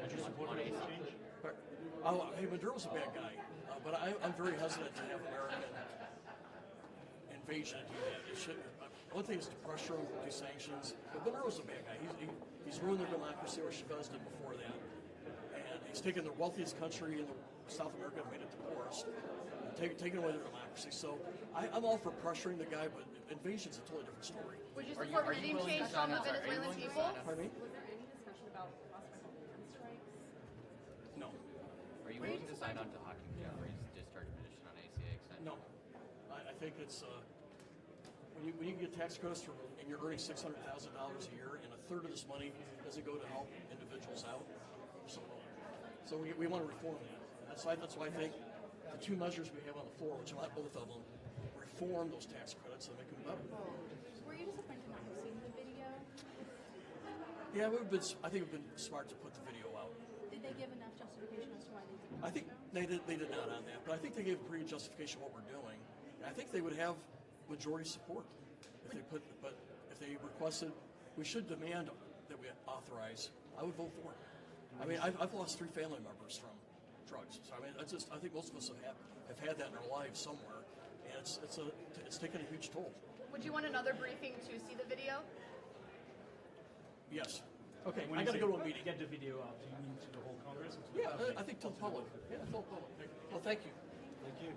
Would you support a change? But, hey, Maduro's a bad guy, but I'm very hesitant to have American invasion to do that. It should, one thing is to pressure him, do sanctions, but Maduro's a bad guy. He's ruined their democracy, or Chavez did before that. And he's taken the wealthiest country in South America and made it the poorest, and taken away their democracy. So I'm all for pressuring the guy, but invasion's a totally different story. Would you support regime change from the Venezuelan people? Pardon me? Was there any discussion about possible defense strikes? No. Are you willing to sign on to Hakeem Jeffrey's discharge petition on ACA extension? No. I think it's when you get tax credits and you're earning $600,000 a year, and a third of this money doesn't go to help individuals out. So we want to reform that. That's why I think the two measures we have on the floor, which are not both of them, reform those tax credits and make them better. Were you disappointed not to have seen the video? Yeah, I think it would have been smart to put the video out. Did they give enough justification as to why they didn't? I think they did not on that, but I think they gave a pretty justification of what we're doing. And I think they would have majority support if they requested. We should demand that we authorize. I would vote for it. I mean, I've lost 3 family members from drugs. So I mean, I think most of us have had that in our lives somewhere, and it's taken a huge toll. Would you want another briefing to see the video? Yes. Okay, I got to go to a meeting. Get the video out. Do you mean to the whole Congress? Or to the Yeah, public? I think to the public. Yeah, to the public. Well, thank you. Thank you.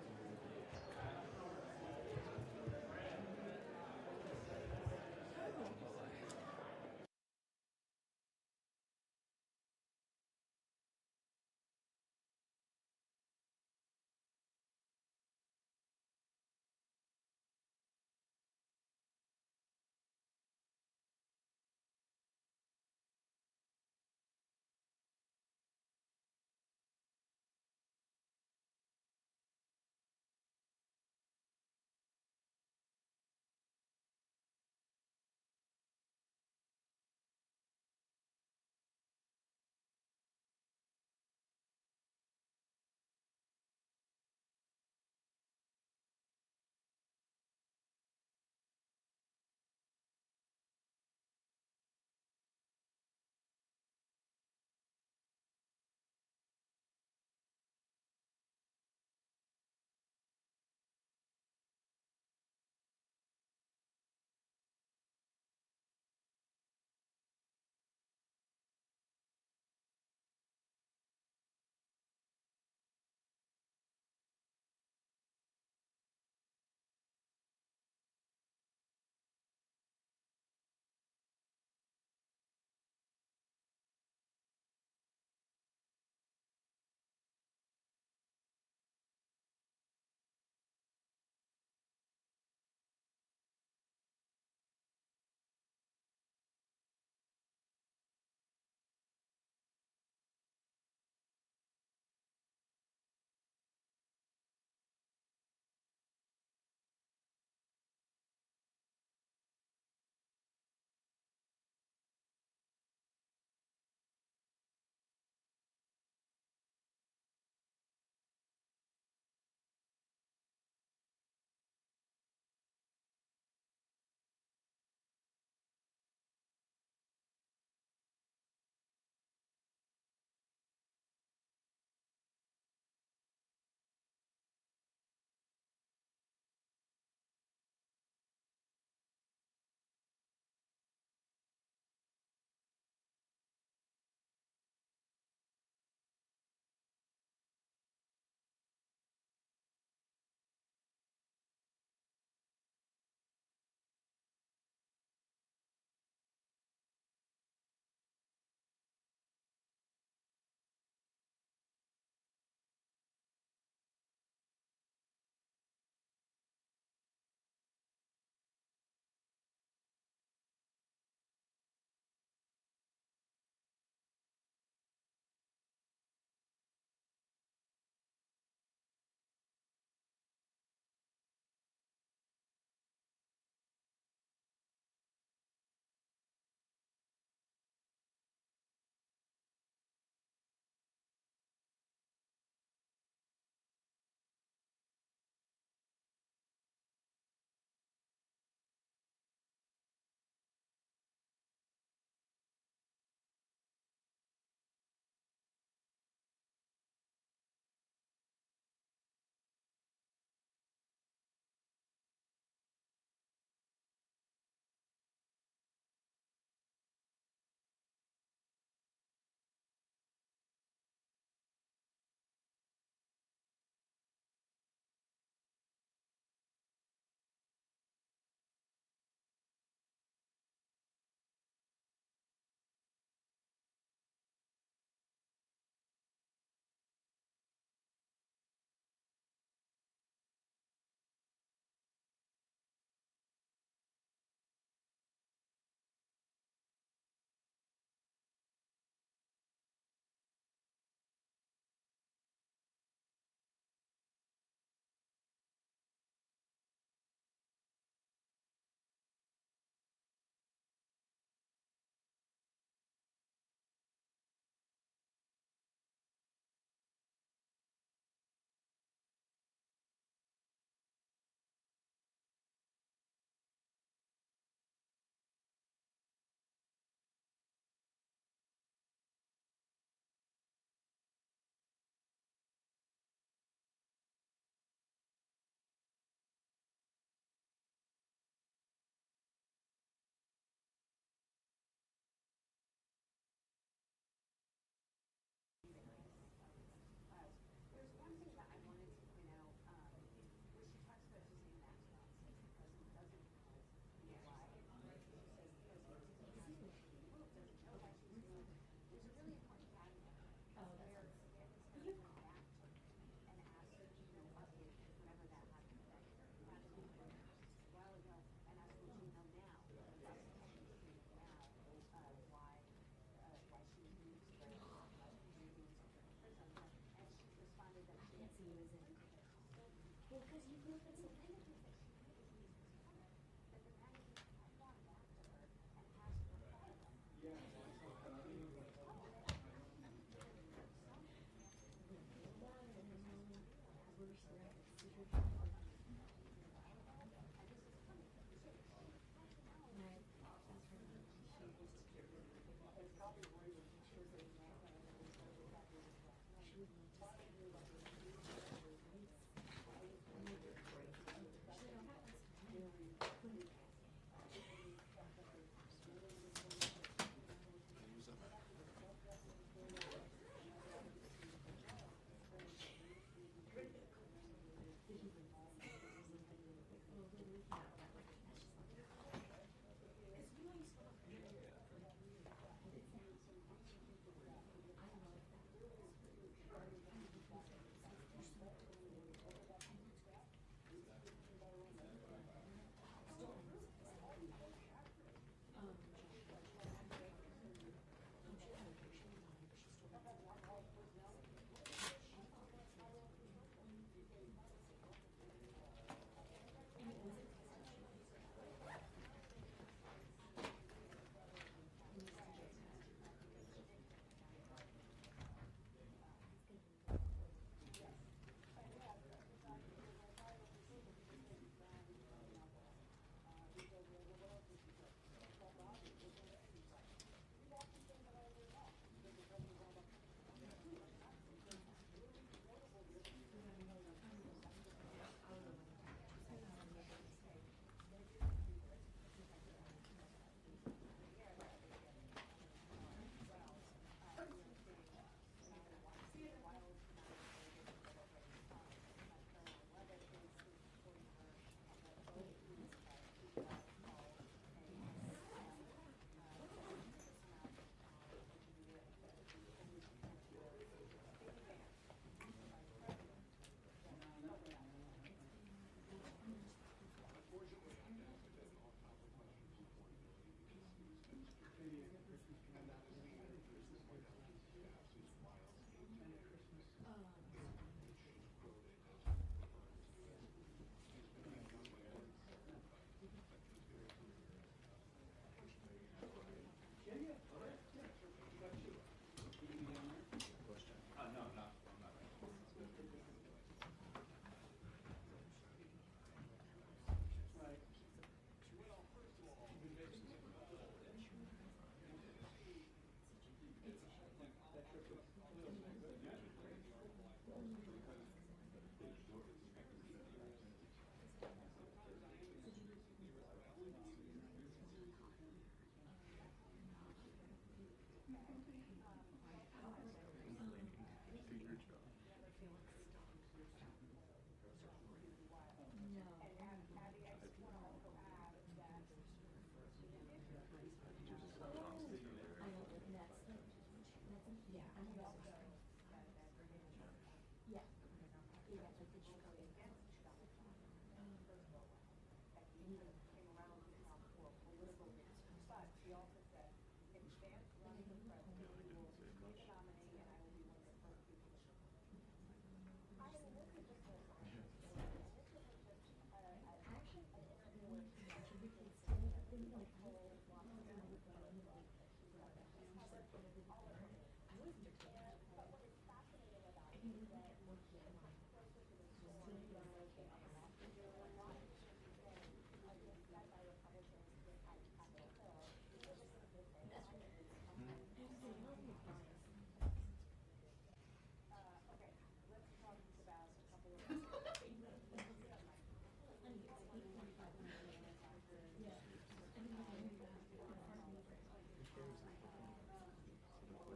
Well,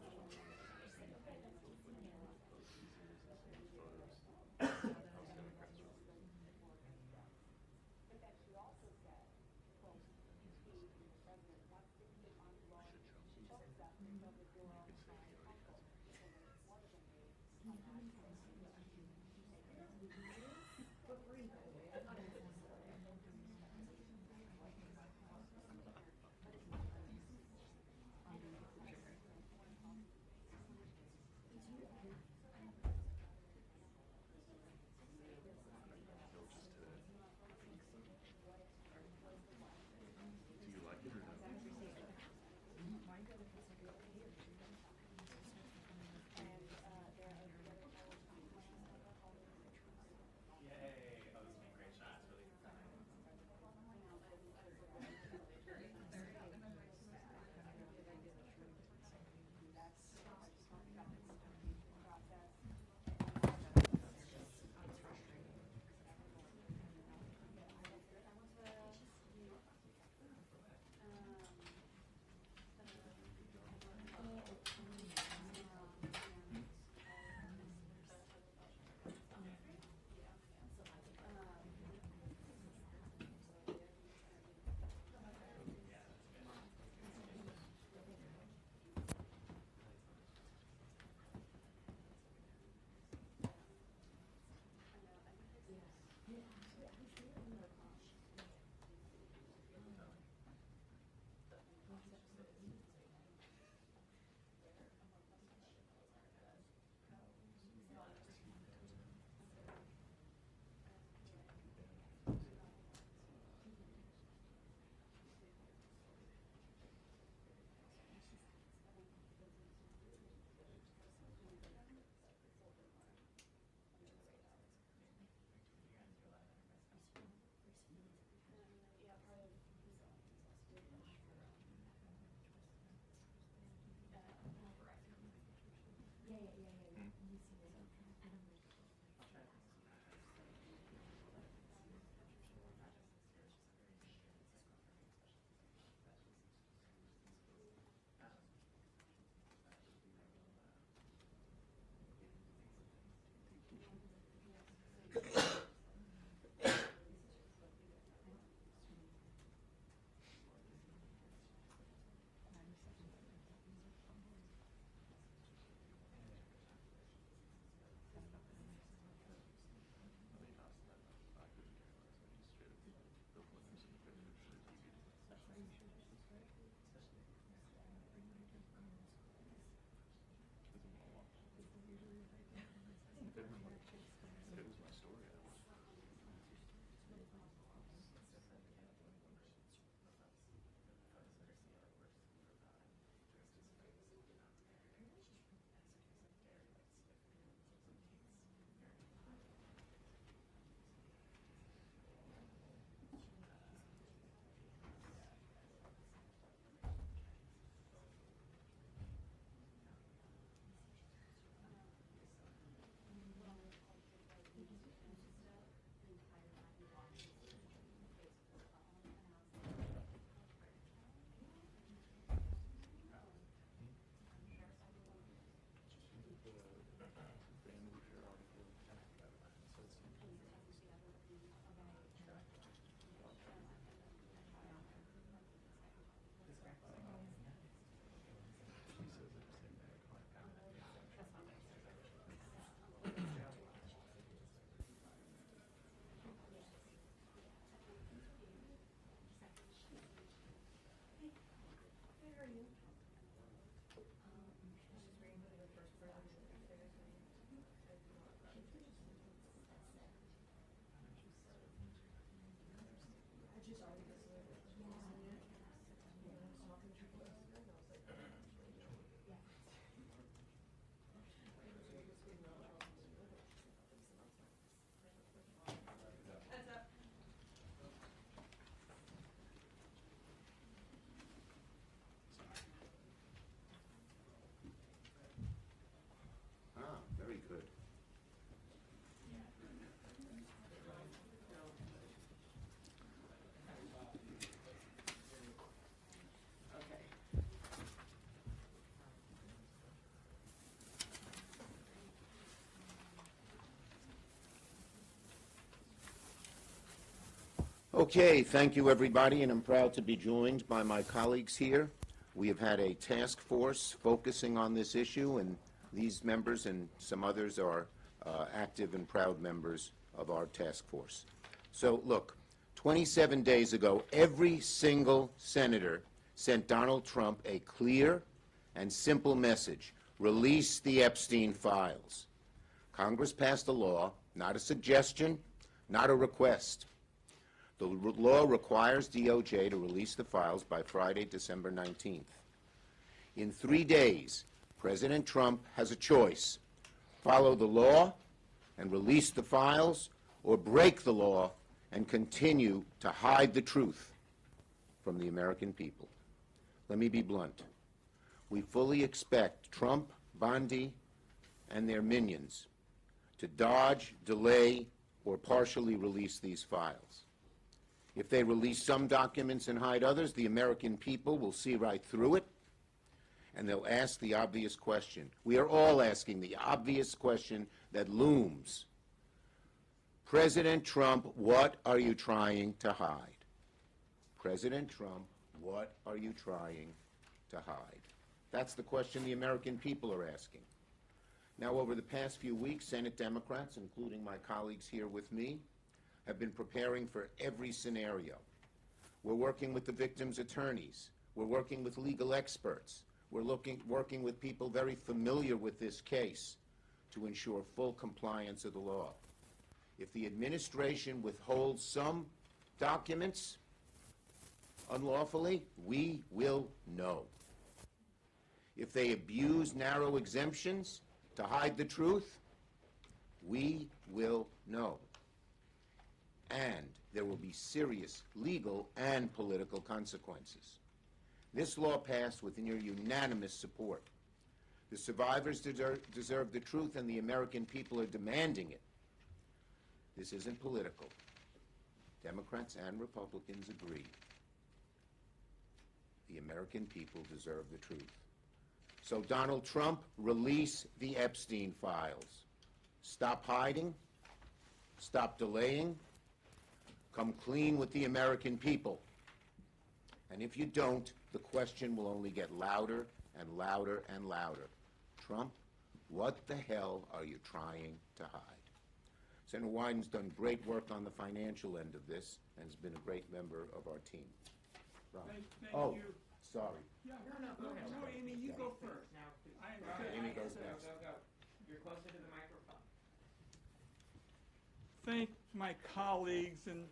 could. Okay, thank you, everybody, and I'm proud to be joined by my colleagues here. We have had a task force focusing on this issue, and these members and some others are active and proud members of our task force. So, look, 27 days ago, every single senator sent Donald Trump a clear and simple message: release the Epstein Files. Congress passed a law, not a suggestion, not a request. The law requires DOJ to release the files by Friday, December 19th. In 3 days, President Trump has a choice: follow the law and release the files, or break the law and continue to hide the truth from the American people. Let me be blunt. We fully expect Trump, Bondi, and their minions to dodge, delay, or partially release these files. If they release some documents and hide others, the American people will see right through it, and they'll ask the obvious question. We are all asking the obvious question that looms. President Trump, what are you trying to hide? President Trump, what are you trying to hide? That's the question the American people are asking. Now, over the past few weeks, Senate Democrats, including my colleagues here with me, have been preparing for every scenario. We're working with the victims' attorneys. We're working with legal experts. We're working with people very familiar with this case to ensure full compliance of the law. If the administration withholds some documents unlawfully, we will know. If they abuse narrow exemptions to hide the truth, we will know. And there will be serious legal and political consequences. This law passed with near unanimous support. The survivors deserve the truth, and the American people are demanding it. This isn't political. Democrats and Republicans agree. The American people deserve the truth. So, Donald Trump, release the Epstein Files. Stop hiding. Stop delaying. Come clean with the American people. And if you don't, the question will only get louder and louder and louder. Trump, what the hell are you trying to hide? Senator Wyden's done great work on the financial end of this and has been a great member of our team. Ron. Thank you. Sorry. Yeah, no, Amy, you go first. Amy goes next. Go. You're closer to the microphone. Thank my colleagues, and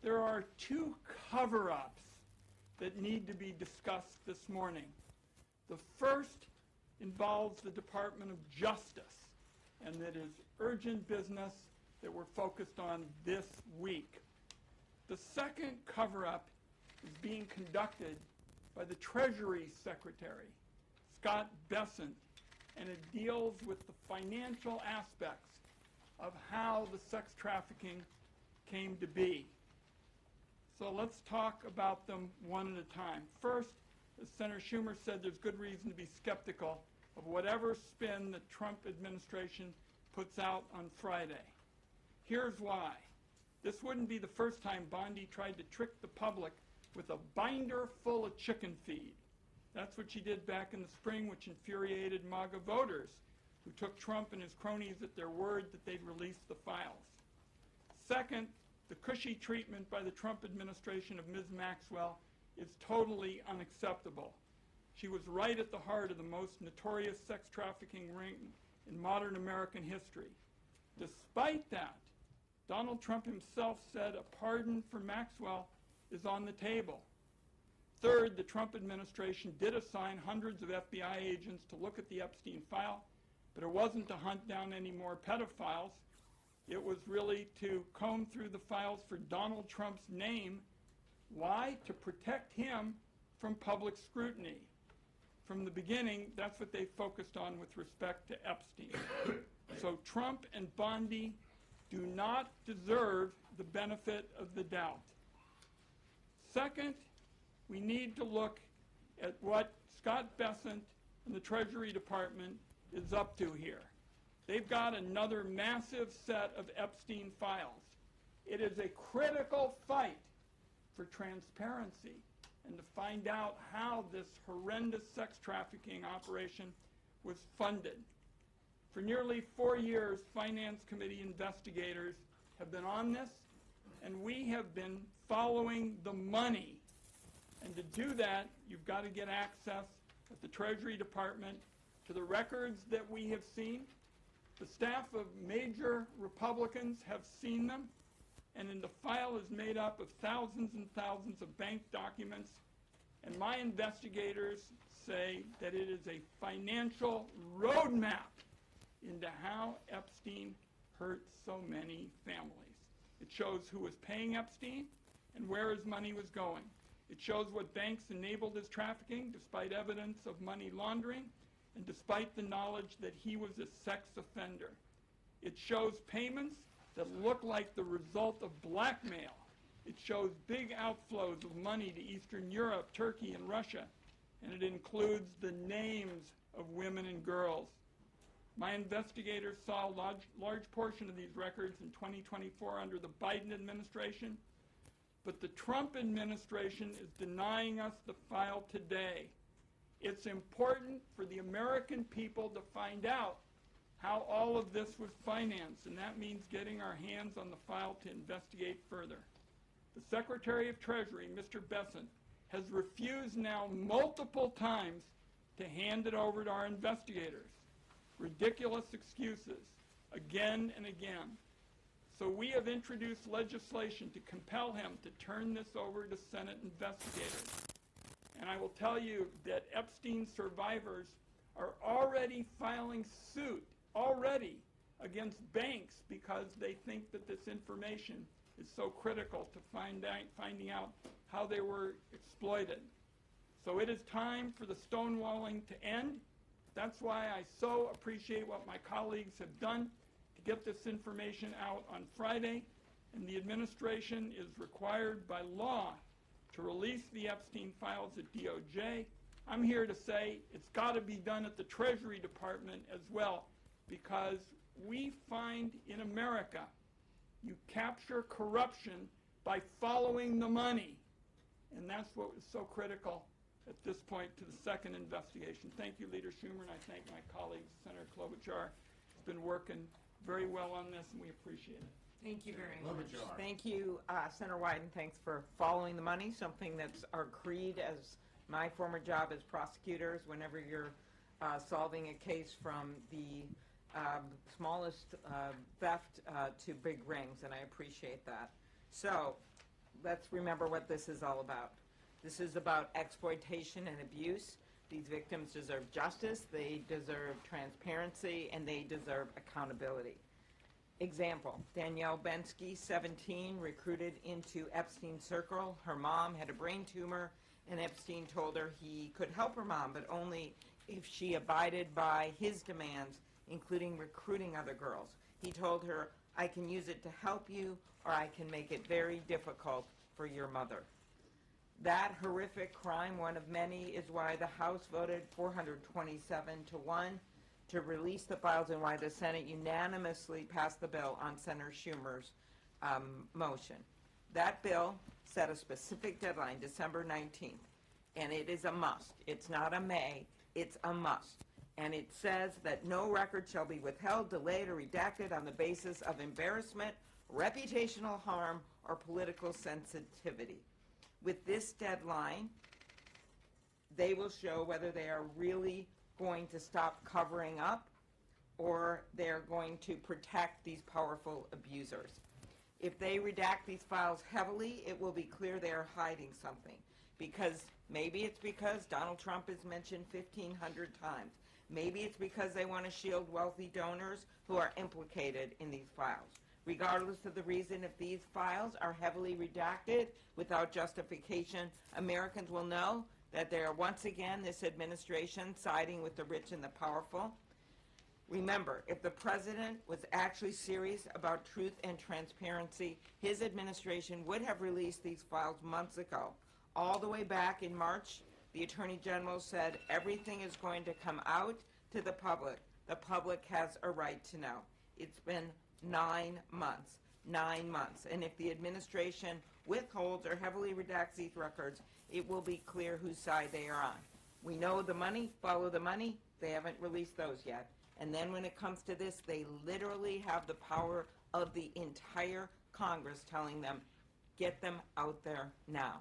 there are two cover-ups that need to be discussed this morning. The first involves the Department of Justice, and that is urgent business that we're focused on this week. The second cover-up is being conducted by the Treasury Secretary, Scott Bessent, and it deals with the financial aspects of how the sex trafficking came to be. So let's talk about them one at a time. First, as Senator Schumer said, there's good reason to be skeptical of whatever spin the Trump administration puts out on Friday. Here's why. This wouldn't be the first time Bondi tried to trick the public with a binder full of chicken feed. That's what she did back in the spring, which infuriated MAGA voters, who took Trump and his cronies at their word that they'd release the files. Second, the cushy treatment by the Trump administration of Ms. Maxwell is totally unacceptable. She was right at the heart of the most notorious sex trafficking ring in modern American history. Despite that, Donald Trump himself said a pardon for Maxwell is on the table. Third, the Trump administration did assign hundreds of FBI agents to look at the Epstein file, but it wasn't to hunt down any more pedophiles. It was really to comb through the files for Donald Trump's name. Why? To protect him from public scrutiny. from the beginning, that's what they focused on with respect to Epstein. So Trump and Bondi do not deserve the benefit of the doubt. Second, we need to look at what Scott Bessent and the Treasury Department is up to here. They've got another massive set of Epstein files. It is a critical fight for transparency and to find out how this horrendous sex trafficking operation was funded. For nearly 4 years, Finance Committee investigators have been on this, and we have been following the money. And to do that, you've got to get access at the Treasury Department to the records that we have seen. The staff of major Republicans have seen them, and the file is made up of thousands and thousands of bank documents. And my investigators say that it is a financial roadmap into how Epstein hurt so many families. It shows who was paying Epstein and where his money was going. It shows what banks enabled his trafficking despite evidence of money laundering and despite the knowledge that he was a sex offender. It shows payments that look like the result of blackmail. It shows big outflows of money to Eastern Europe, Turkey, and Russia, and it includes the names of women and girls. My investigators saw a large portion of these records in 2024 under the Biden administration, but the Trump administration is denying us the file today. It's important for the American people to find out how all of this was financed, and that means getting our hands on the file to investigate further. The Secretary of Treasury, Mr. Bessent, has refused now multiple times to hand it over to our investigators. Ridiculous excuses, again and again. So we have introduced legislation to compel him to turn this over to Senate investigators. And I will tell you that Epstein survivors are already filing suit, against banks because they think that this information is so critical to finding out how they were exploited. So it is time for the stonewalling to end. That's why I so appreciate what my colleagues have done to get this information out on Friday, and the administration is required by law to release the Epstein files at DOJ. I'm here to say it's got to be done at the Treasury Department as well, because we find in America you capture corruption by following the money, and that's what is so critical at this point to the second investigation. Thank you, Leader Schumer, and I thank my colleagues. Senator Klobuchar has been working very well on this, and we appreciate it. Thank you very much. Thank you, Senator Wyden. Thanks for following the money, something that's our creed as my former job as prosecutors. Whenever you're solving a case from the smallest theft to big rings, and I appreciate that. So let's remember what this is all about. This is about exploitation and abuse. These victims deserve justice, they deserve transparency, and they deserve accountability. Example, Danielle Bensky, 17, recruited into Epstein's circle. Her mom had a brain tumor, and Epstein told her he could help her mom, but only if she abided by his demands, including recruiting other girls. He told her, I can use it to help you, or I can make it very difficult for your mother. That horrific crime, one of many, is why the House voted 427-1 to release the files, and why the Senate unanimously passed the bill on Senator Schumer's motion. That bill set a specific deadline, December 19th, and it is a must. It's not a may, it's a must. And it says that no record shall be withheld, delayed, or redacted on the basis of embarrassment, reputational harm, or political sensitivity. With this deadline, they will show whether they are really going to stop covering up or they're going to protect these powerful abusers. If they redact these files heavily, it will be clear they are hiding something. Maybe it's because Donald Trump is mentioned 1,500 times. Maybe it's because they want to shield wealthy donors who are implicated in these files. Regardless of the reason, if these files are heavily redacted without justification, Americans will know that they are once again, this administration, siding with the rich and the powerful. Remember, if the president was actually serious about truth and transparency, his administration would have released these files months ago. All the way back in March, the Attorney General said everything is going to come out to the public. The public has a right to know. It's been 9 months. 9 months. And if the administration withholds or heavily redacts these records, it will be clear whose side they are on. We know the money, follow the money. They haven't released those yet. And then when it comes to this, they literally have the power of the entire Congress telling them, get them out there now.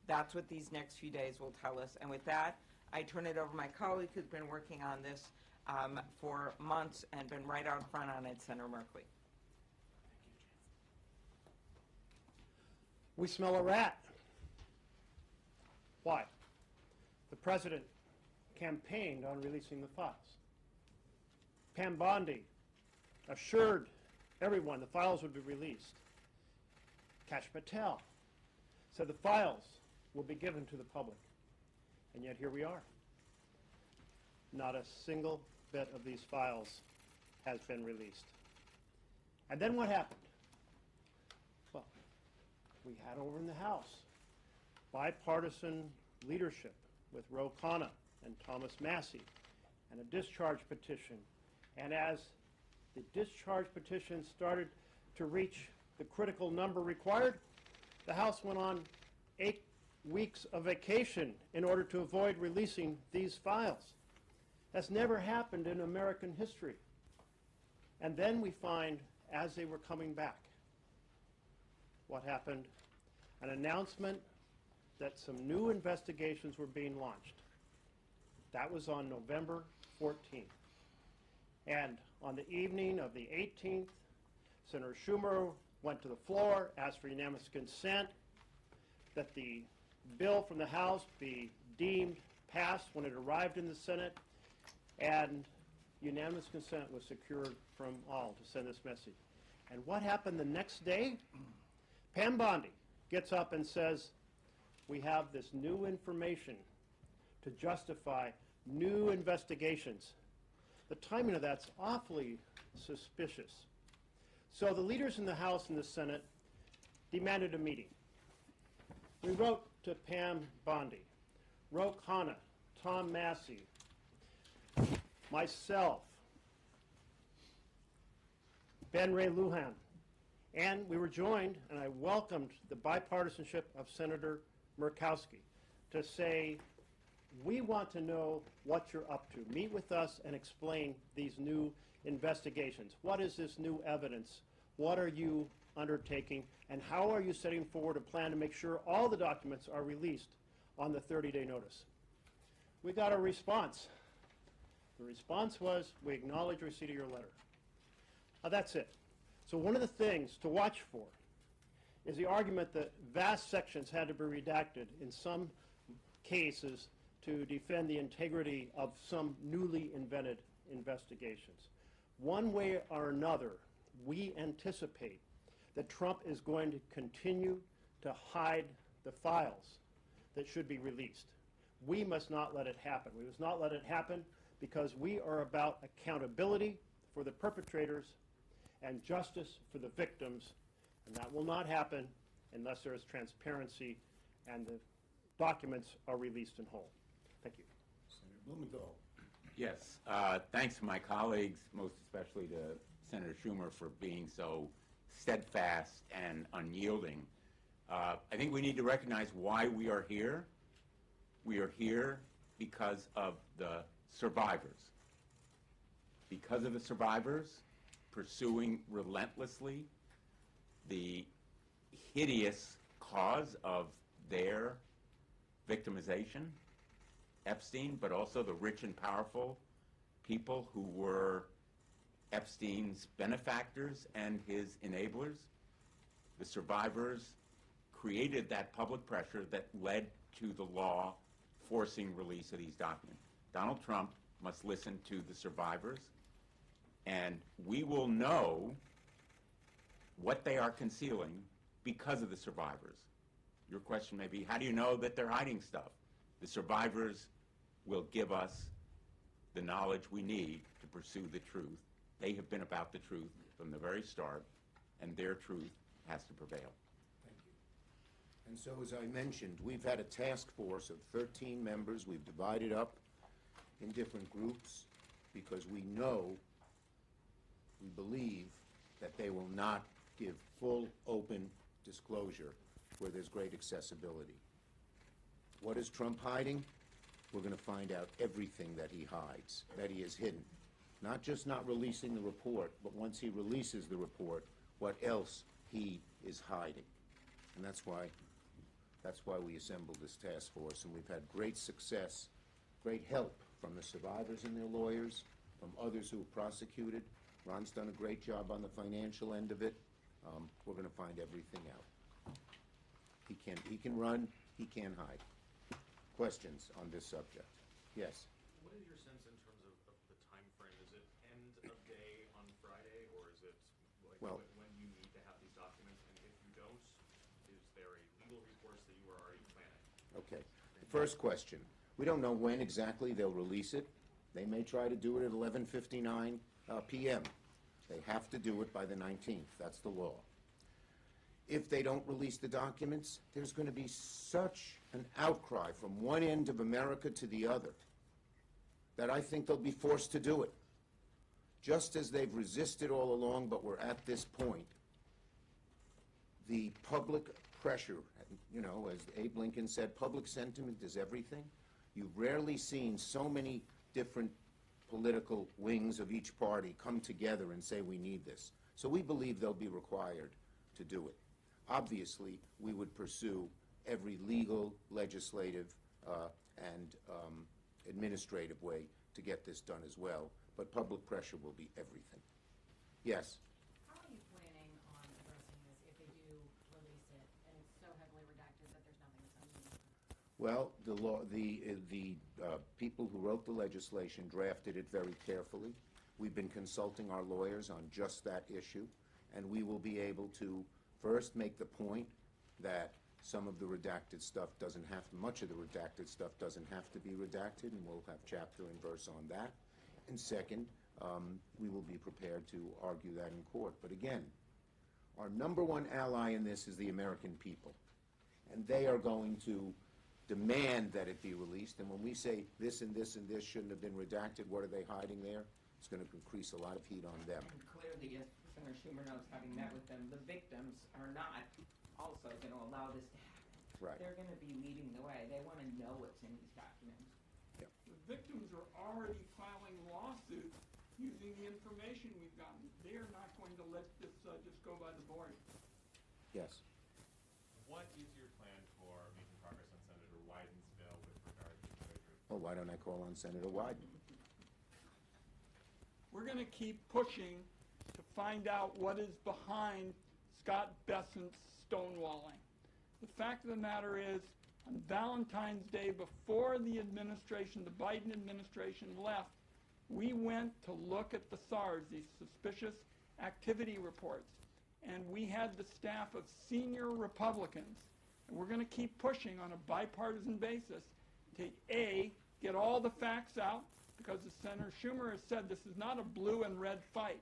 That's what these next few days will tell us. And with that, I turn it over to my colleague who's been working on this for months and been right out front on it, Senator Merkley. We smell a rat. Why? The president campaigned on releasing the files. Pam Bondi assured everyone the files would be released. Kash Patel said the files will be given to the public. And yet here we are. Not a single bit of these files has been released. And then what happened? Well, we had over in the House bipartisan leadership with Ro Khanna and Thomas Massie and a discharge petition. And as the discharge petition started to reach the critical number required, the House went on 8 weeks of vacation in order to avoid releasing these files. That's never happened in American history. And then we find, as they were coming back, what happened? An announcement that some new investigations were being launched. That was on November 14th. And on the evening of the 18th, Senator Schumer went to the floor, asked for unanimous consent that the bill from the House be deemed passed when it arrived in the Senate, and unanimous consent was secured from all to send this message. And what happened the next day? Pam Bondi gets up and says, we have this new information to justify new investigations. The timing of that's awfully suspicious. So the leaders in the House and the Senate demanded a meeting. We wrote to Pam Bondi, Ro Khanna, Tom Massie, myself, Ben Ray Lujan, and we were joined, and I welcomed the bipartisanship of Senator Murkowski to say, we want to know what you're up to. Meet with us and explain these new investigations. What is this new evidence? What are you undertaking? And how are you setting forward a plan to make sure all the documents are released on the 30-day notice? We got a response. The response was, we acknowledge receipt of your letter. Now that's it. So one of the things to watch for is the argument that vast sections had to be redacted in some cases to defend the integrity of some newly invented investigations. One way or another, we anticipate that Trump is going to continue to hide the files that should be released. We must not let it happen. We must not let it happen because we are about accountability for the perpetrators and justice for the victims, and that will not happen unless there is transparency and the documents are released in whole. Thank you. Senator Blumenthal. Yes, thanks to my colleagues, most especially to Senator Schumer for being so steadfast and unyielding. I think we need to recognize why we are here. We are here because of the survivors. Because of the survivors pursuing relentlessly the hideous cause of their victimization, Epstein, but also the rich and powerful people who were Epstein's benefactors and his enablers. The survivors created that public pressure that led to the law forcing release of these documents. Donald Trump must listen to the survivors, and we will know what they are concealing because of the survivors. Your question may be, how do you know that they're hiding stuff? The survivors will give us the knowledge we need to pursue the truth. They have been about the truth from the very start, and their truth has to prevail. Thank you. And so, as I mentioned, we've had a task force of 13 members. We've divided up in different groups because we believe that they will not give full, open disclosure where there's great accessibility. What is Trump hiding? We're going to find out everything that he hides, that he has hidden. Not just not releasing the report, but once he releases the report, what else he is hiding. And that's why we assembled this task force, and we've had great success, great help from the survivors and their lawyers, from others who have prosecuted. Ron's done a great job on the financial end of it. We're going to find everything out. He can run, he can hide. Questions on this subject? Yes. What is your sense in terms of the time frame? Is it end of day on Friday, or is it like Well- when you need to have these documents? And if you don't, is there a legal recourse that you are already planning? Okay. The first question. We don't know when exactly they'll release it. They may try to do it at 11:59 p.m. They have to do it by the 19th. That's the law. If they don't release the documents, there's going to be such an outcry from one end of America to the other that I think they'll be forced to do it. Just as they've resisted all along, but we're at this point. The public pressure, you know, as Abe Lincoln said, public sentiment is everything. You've rarely seen so many different political wings of each party come together and say we need this. So we believe they'll be required to do it. Obviously, we would pursue every legal, legislative, and administrative way to get this done as well, but public pressure will be everything. Yes? How are you planning on addressing this if they do release it and it's so heavily redacted that there's nothing that's underneath? Well, the people who wrote the legislation drafted it very carefully. We've been consulting our lawyers on just that issue, and we will be able to first make the point that some of the redacted stuff doesn't have, much of the redacted stuff doesn't have to be redacted, and we'll have chapter and verse on that. And second, we will be prepared to argue that in court. But again, our number one ally in this is the American people, and they are going to demand that it be released. And when we say this and this and this shouldn't have been redacted, what are they hiding there? It's going to increase a lot of heat on them. And clearly, as Senator Schumer knows, having met with them, the victims are not also going to allow this to happen. Right. They're going to be leading the way. They want to know what's in these documents. The victims are already filing lawsuits using the information we've gotten. They are not going to let this just go by the board. Yes. What is your plan for making progress on Senator Wyden's bill with regard to treasury? Well, why don't I call on Senator Wyden? We're going to keep pushing to find out what is behind Scott Bessent's stonewalling. The fact of the matter is, on Valentine's Day, before the administration, the Biden administration left, we went to look at the SARS, these suspicious activity reports, and we had the staff of senior Republicans, and we're going to keep pushing on a bipartisan basis to A, get all the facts out, because as Senator Schumer has said, this is not a blue and red fight,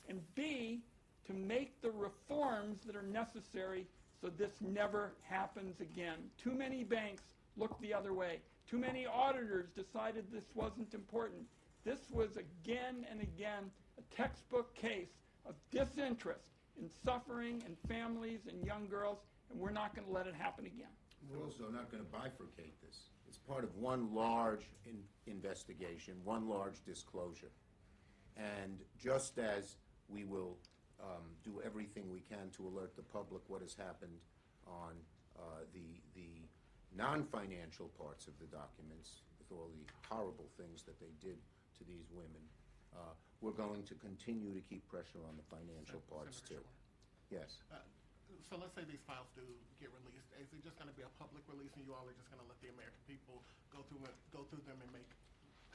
and B, to make the reforms that are necessary so this never happens again. Too many banks looked the other way. Too many auditors decided this wasn't important. This was again and again a textbook case of disinterest in suffering and families and young girls, and we're not going to let it happen again. We're also not going to bifurcate this. It's part of one large investigation, one large disclosure. And just as we will do everything we can to alert the public what has happened on the non-financial parts of the documents, with all the horrible things that they did to these women, we're going to continue to keep pressure on the financial parts too. Yes. So let's say these files do get released. Is it just going to be a public release, and you all are just going to let the American people go through them and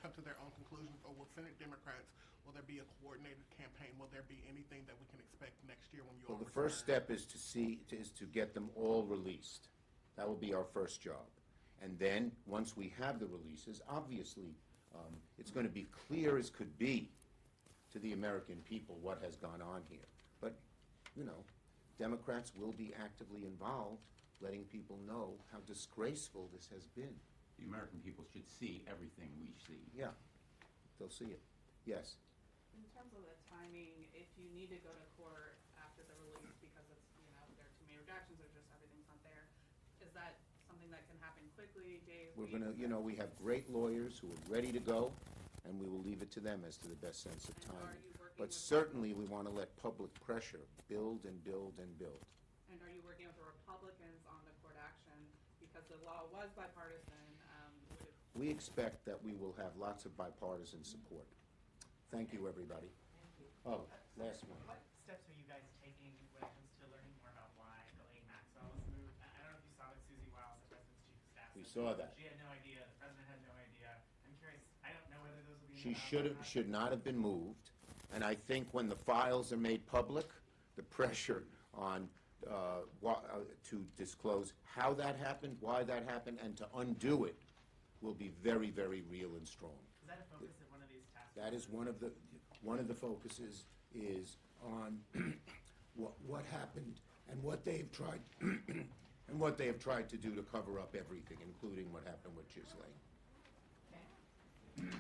come to their own conclusions? Or will Senate Democrats, will there be a coordinated campaign? Will there be anything that we can expect next year when you all Well, the first step is to get them all released. That will be our first job. And then, once we have the releases, obviously, it's going to be clear as could be to the American people what has gone on here. But, you know, Democrats will be actively involved, letting people know how disgraceful this has been. The American people should see everything we see. Yeah, they'll see it. Yes. In terms of the timing, if you need to go to court after the release because it's, you know, there are too many redactions or just everything's not there, is that something that can happen quickly, days, We're weeks? going to, you know, we have great lawyers who are ready to go, and we will leave it to them as to the best sense of And are timing. you working But with- certainly, we want to let public pressure build and build and build. And are you working with the Republicans on the court action? Because the law was bipartisan, would it We expect that we will have lots of bipartisan support. Thank you, everybody. Oh, last one. What steps are you guys taking when it comes to learning more about why Elaine Maxwell was moved? I don't know if you saw that Susie Wiles, the president's chief of staff, We said saw that. she had no idea, the president had no idea. I'm curious, I don't know whether those will be. She should not have been moved, and I think when the files are made public, the pressure on to disclose how that happened, why that happened, and to undo it will be very, very real and strong. Is that a focus of one of these task That is one of the focuses is on what happened and what they've tried and what they have tried to do to cover up everything, including what happened with Ghislaine. Okay.